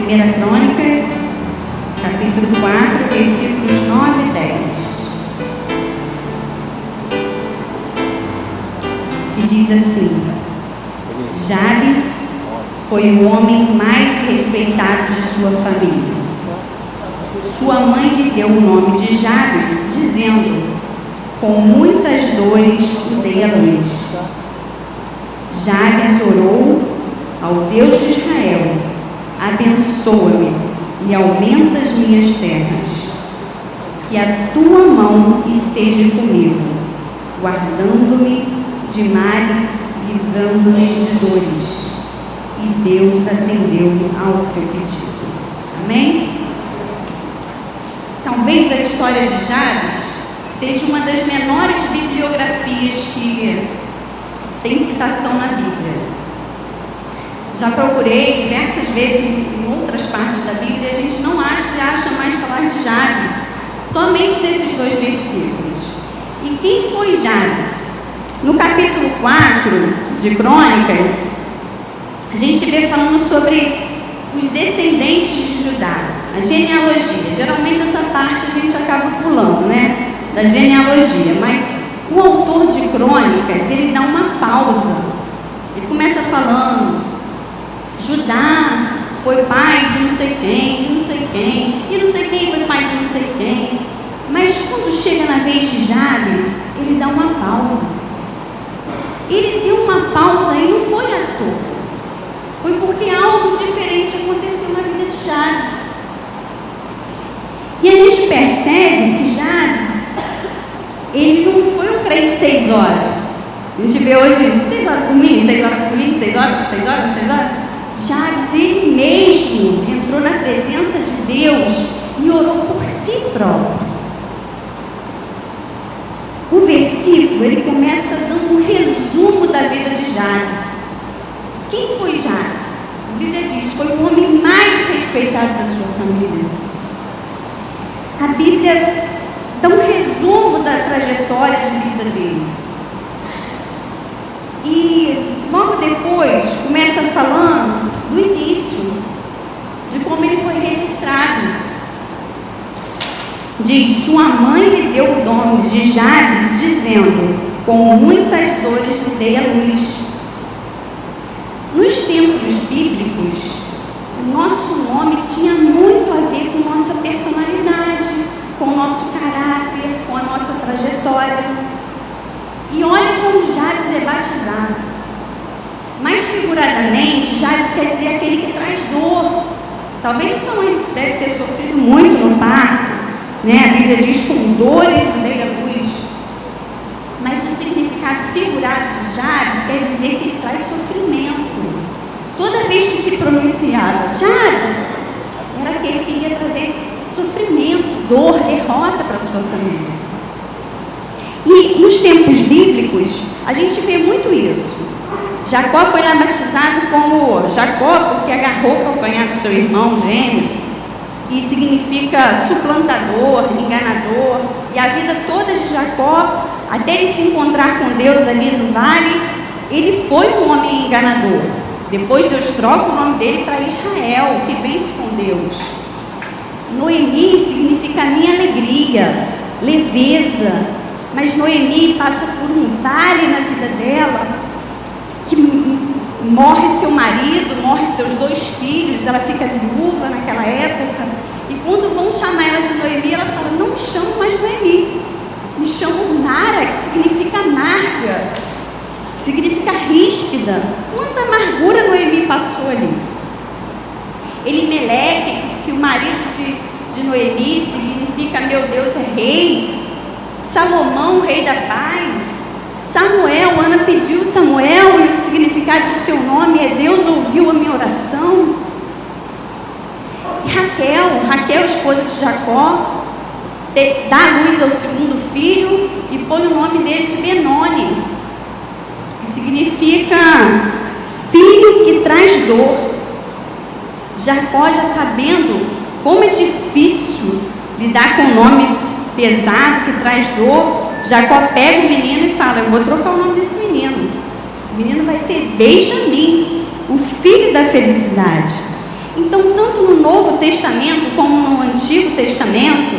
1 Crônicas, capítulo 4, versículos 9 e 10. Que diz assim: Jabes foi o homem mais respeitado de sua família. Sua mãe lhe deu o nome de Jabes, dizendo: com muitas dores o dei à luz. Jabes orou ao Deus de Israel: abençoa-me e aumenta as minhas terras. Que a tua mão esteja comigo, guardando-me de males, livrando-me de dores. E Deus atendeu ao seu pedido. Amém? Talvez a história de Jabes seja uma das menores bibliografias que tem citação na Bíblia. Já procurei diversas vezes em outras partes da Bíblia, a gente não acha mais falar de Jabes, somente desses dois versículos. E quem foi Jabes? No capítulo 4 de Crônicas, a gente vê falando sobre os descendentes de Judá, a genealogia. Geralmente essa parte a gente acaba pulando, né? Da genealogia, mas o autor de Crônicas, ele dá uma pausa. Ele começa falando: Judá foi pai de não sei quem, de não sei quem, e não sei quem foi pai de não sei quem. Mas quando chega na vez de Jabes, ele dá uma pausa. Ele deu uma pausa e não foi à toa. Foi porque algo diferente aconteceu na vida de Jabes. E a gente percebe que Jabes, ele não foi um crente 6 horas. A gente vê hoje 6 horas por mim, 6 horas por mim, 6 horas, 6 horas, 6 horas. Jabes, ele mesmo entrou na presença de Deus e orou por si próprio. O versículo, ele começa dando um resumo da vida de Jabes. Quem foi Jabes? A Bíblia diz: foi o homem mais respeitado da sua família. A Bíblia dá um resumo da trajetória de vida dele. E logo depois começa falando do início, de como ele foi registrado. Diz: sua mãe lhe deu o nome de Jabes, dizendo: com muitas dores lhe dei a luz. Nos tempos bíblicos, o nosso nome tinha muito a ver com nossa personalidade, com o nosso caráter, com a nossa trajetória. E olha como Jabes é batizado. Mais figuradamente, Jabes quer dizer aquele que traz dor. Talvez sua mãe deve ter sofrido muito no parto, né? A Bíblia diz: com dores dei a luz. Mas o significado figurado de Jabes quer dizer que ele traz sofrimento. Toda vez que se pronunciava Jabes, era aquele que iria trazer sofrimento, dor, derrota para a sua família. E nos tempos bíblicos, a gente vê muito isso. Jacó foi lá batizado como Jacó porque agarrou o calcanhar do seu irmão gêmeo, e significa suplantador, enganador. E a vida toda de Jacó, até ele se encontrar com Deus ali no vale, ele foi um homem enganador. Depois Deus troca o nome dele para Israel, que vence com Deus. Noemi significa minha alegria, leveza. Mas Noemi passa por um vale na vida dela, que morre seu marido, morre seus 2 filhos, ela fica viúva naquela época. E quando vão chamar ela de Noemi, ela fala: não me chamo mais Noemi, me chamo Mara, que significa amarga, que significa ríspida. Quanta amargura Noemi passou ali. Elimeleque, que o marido de Noemi significa meu Deus é rei. Salomão, rei da paz. Samuel, Ana pediu Samuel, e o significado de seu nome é Deus ouviu a minha oração. E Raquel, esposa de Jacó, dá luz ao segundo filho e põe o nome dele de Benoni, que significa filho que traz dor. Jacó, já sabendo como é difícil lidar com o nome pesado que traz dor, Jacó pega o menino e fala: eu vou trocar o nome desse menino. Esse menino vai ser Benjamim, o filho da felicidade. Então, tanto no no Novo Testamento como no Antigo Testamento,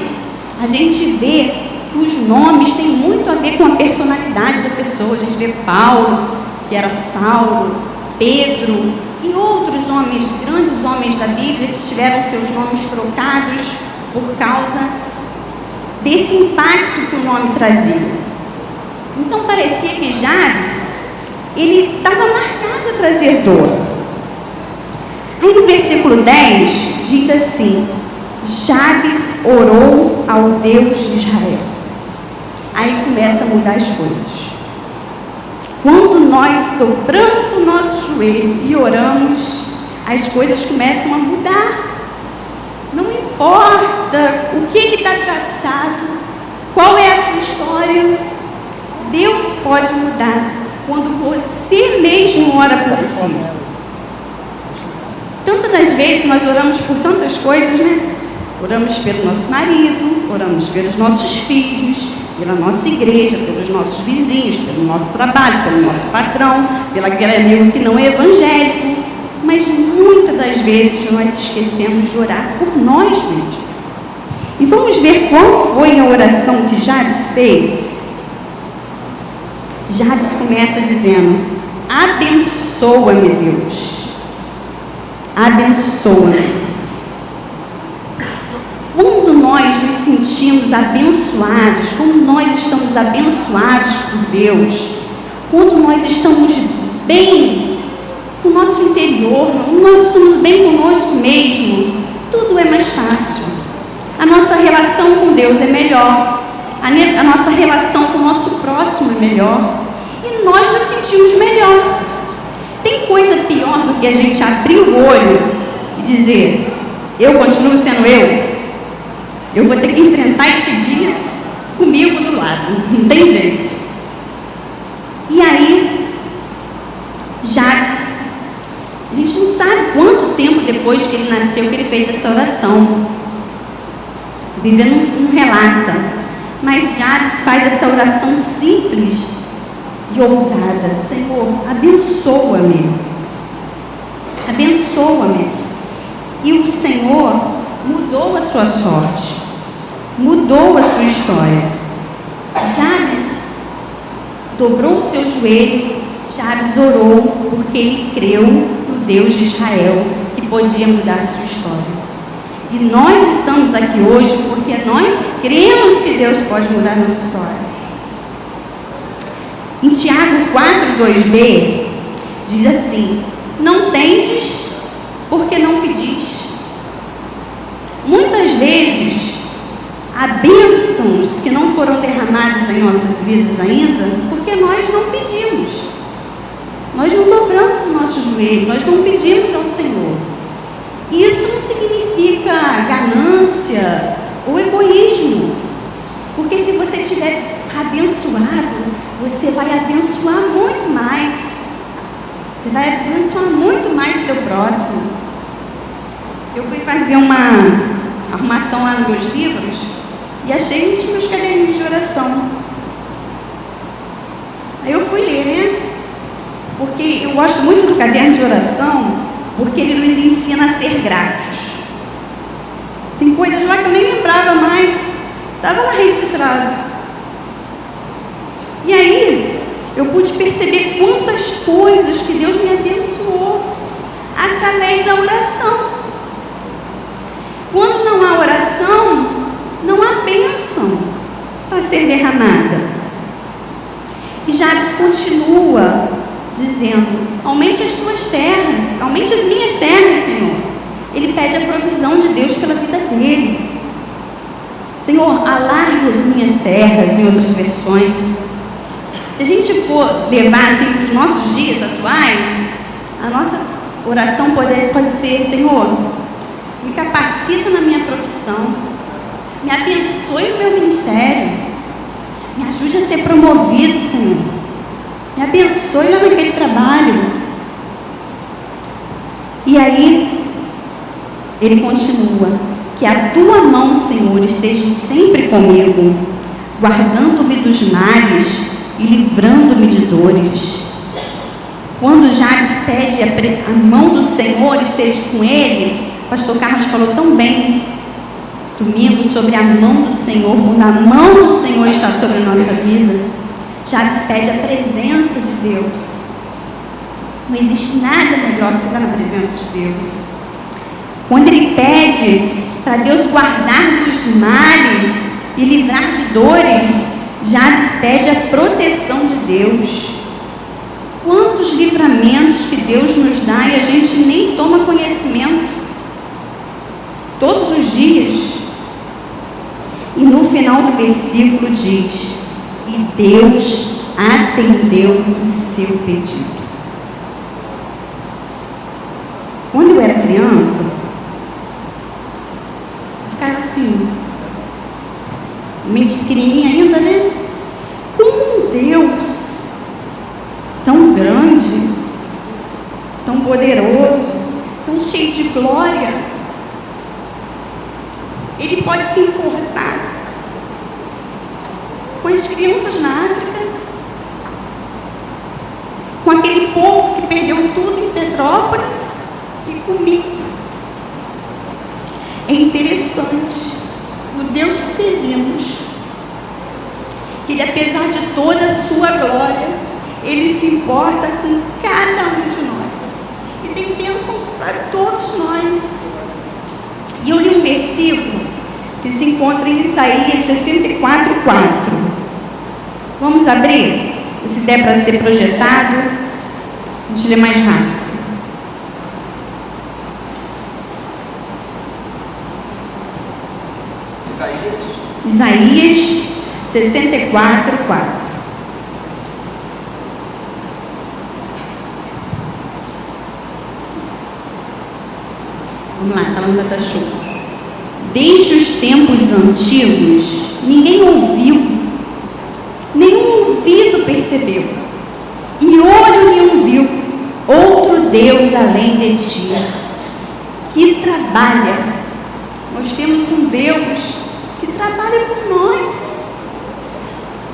a gente vê que os nomes têm muito a ver com a personalidade da pessoa. A gente vê Paulo, que era Saulo, Pedro e outros homens, grandes homens da Bíblia, que tiveram seus nomes trocados por causa desse impacto que o nome trazia. Então parecia que Jabes, ele estava marcado a trazer dor. Aí no versículo 10 diz assim: Jabes orou ao Deus de Israel. Aí começa a mudar as coisas. Quando nós dobramos o nosso joelho e oramos, as coisas começam a mudar. Não importa o que está traçado, qual é a sua história, Deus pode mudar quando você mesmo ora por si. Tantas das vezes nós oramos por tantas coisas, né? Oramos pelo nosso marido, oramos pelos nossos filhos, pela nossa igreja, pelos nossos vizinhos, pelo nosso trabalho, pelo nosso patrão, pelo aquele amigo que não é evangélico. Mas muitas das vezes nós esquecemos de orar por nós mesmos. E vamos ver qual foi a oração que Jabes fez. Jabes começa dizendo: abençoa-me, Deus. Abençoa-me. Quando nós nos sentimos abençoados, quando nós estamos abençoados por Deus, quando nós estamos bem com o nosso interior, nós estamos bem conosco mesmo, tudo é mais fácil. A nossa relação com Deus é melhor, a nossa relação com o nosso próximo é melhor, e nós nos sentimos melhor. Tem coisa pior do que a gente abrir o olho e dizer: eu continuo sendo eu vou ter que enfrentar esse dia comigo do lado, não tem jeito. E aí, Jabes, a gente não sabe quanto tempo depois que ele nasceu que ele fez essa oração. A Bíblia não relata, mas Jabes faz essa oração simples e ousada: Senhor, abençoa-me, abençoa-me. E o Senhor mudou a sua sorte, mudou a sua história. Jabes dobrou o seu joelho, Jabes orou, porque ele creu no Deus de Israel, que podia mudar a sua história. E nós estamos aqui hoje porque nós cremos que Deus pode mudar a nossa história. Em Tiago 4:2b, diz assim: não tendes, porque não pedis. Muitas vezes, há bênçãos que não foram derramadas em nossas vidas ainda, porque nós não pedimos. Nós não dobramos o nosso joelho, nós não pedimos ao Senhor. E isso não significa ganância ou egoísmo, porque se você estiver abençoado, você vai abençoar muito mais. Você vai abençoar muito mais o teu próximo. Eu fui fazer uma arrumação lá nos meus livros e achei um dos meus caderninhos de oração. Aí eu fui ler, né? Porque eu gosto muito do caderno de oração, porque ele nos ensina a ser gratos. Tem coisas lá que eu nem lembrava mais, estava lá registrado. E aí eu pude perceber quantas coisas que Deus me abençoou através da oração. Quando não há oração, não há bênção para ser derramada. E Jabes continua dizendo: aumente as tuas terras, aumente as minhas terras, Senhor. Ele pede a provisão de Deus pela vida dele. Senhor, alargue as minhas terras, em outras versões. Se a gente for levar assim para os nossos dias atuais, a nossa oração pode ser: Senhor, me capacita na minha profissão, me abençoe no meu ministério, me ajude a ser promovido, Senhor, me abençoe lá naquele trabalho. E aí ele continua: que a tua mão, Senhor, esteja sempre comigo, guardando-me dos males e livrando-me de dores. Quando Jabes pede a mão do Senhor esteja com ele, o pastor Carlos falou tão bem domingo sobre a mão do Senhor. Quando a mão do Senhor está sobre a nossa vida, Jabes pede a presença de Deus. Não existe nada melhor do que estar na presença de Deus. Quando ele pede para Deus guardar dos males e livrar de dores, Jabes pede a proteção de Deus. Quantos livramentos que Deus nos dá e a gente nem toma conhecimento. Todos os dias. E no final do versículo diz: e Deus atendeu o seu pedido. Quando eu era criança, eu ficava assim, mente pequenininha ainda, né? Como um Deus tão grande, tão poderoso, tão cheio de glória, ele pode se importar com as crianças na África, com aquele povo que perdeu tudo em Petrópolis e comigo. É interessante o Deus que servimos, que ele, apesar de toda a sua glória, ele se importa com cada um de nós e tem bênçãos para todos nós. E eu li um versículo que se encontra em Isaías 64:4. Vamos abrir? Se der para ser projetado, a gente lê mais rápido. Isaías 64:4. Vamos lá, tá lá, tá show. Desde os tempos antigos, ninguém ouviu, nenhum ouvido percebeu, e olho nenhum viu outro Deus além de ti, que trabalha. Nós temos um Deus que trabalha por nós,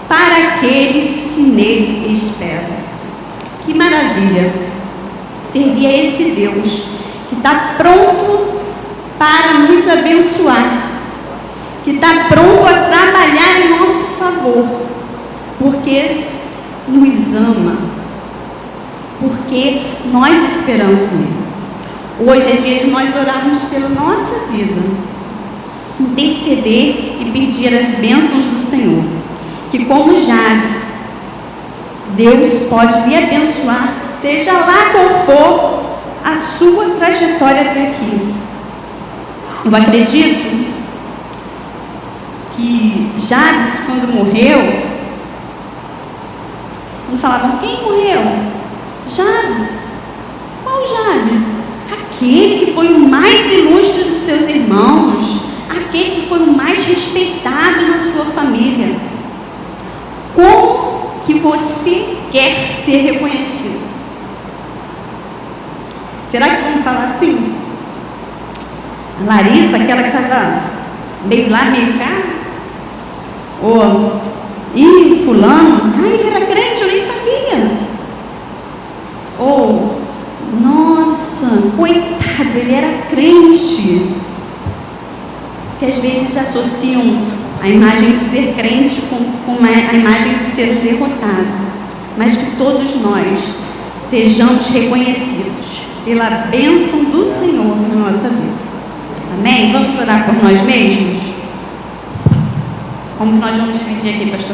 para aqueles que nele esperam. Que maravilha servir a esse Deus que está pronto para nos abençoar, que está pronto a trabalhar em nosso favor, porque nos ama, porque nós esperamos nele. Hoje é dia de nós orarmos pela nossa vida, interceder e pedir as bênçãos do Senhor, que como Jabes, Deus pode lhe abençoar, seja lá qual for a sua trajetória até aqui. Eu acredito que Jabes, quando morreu, não falavam: quem morreu? Jabes. Qual Jabes? Aquele que foi o mais ilustre dos seus irmãos, aquele que foi o mais respeitado na sua família. Como que você quer ser reconhecido? Será que vamos falar assim? A Larissa, aquela que estava meio lá, meio cá? Ou, fulano, ele era crente, eu nem sabia. Ou, nossa, coitado, ele era crente. Que às vezes associam a imagem de ser crente com a imagem de ser um derrotado. Mas que todos nós sejamos reconhecidos pela bênção do Senhor na nossa vida. Amém? Vamos orar por nós mesmos? Como nós vamos dividir aqui, pastor?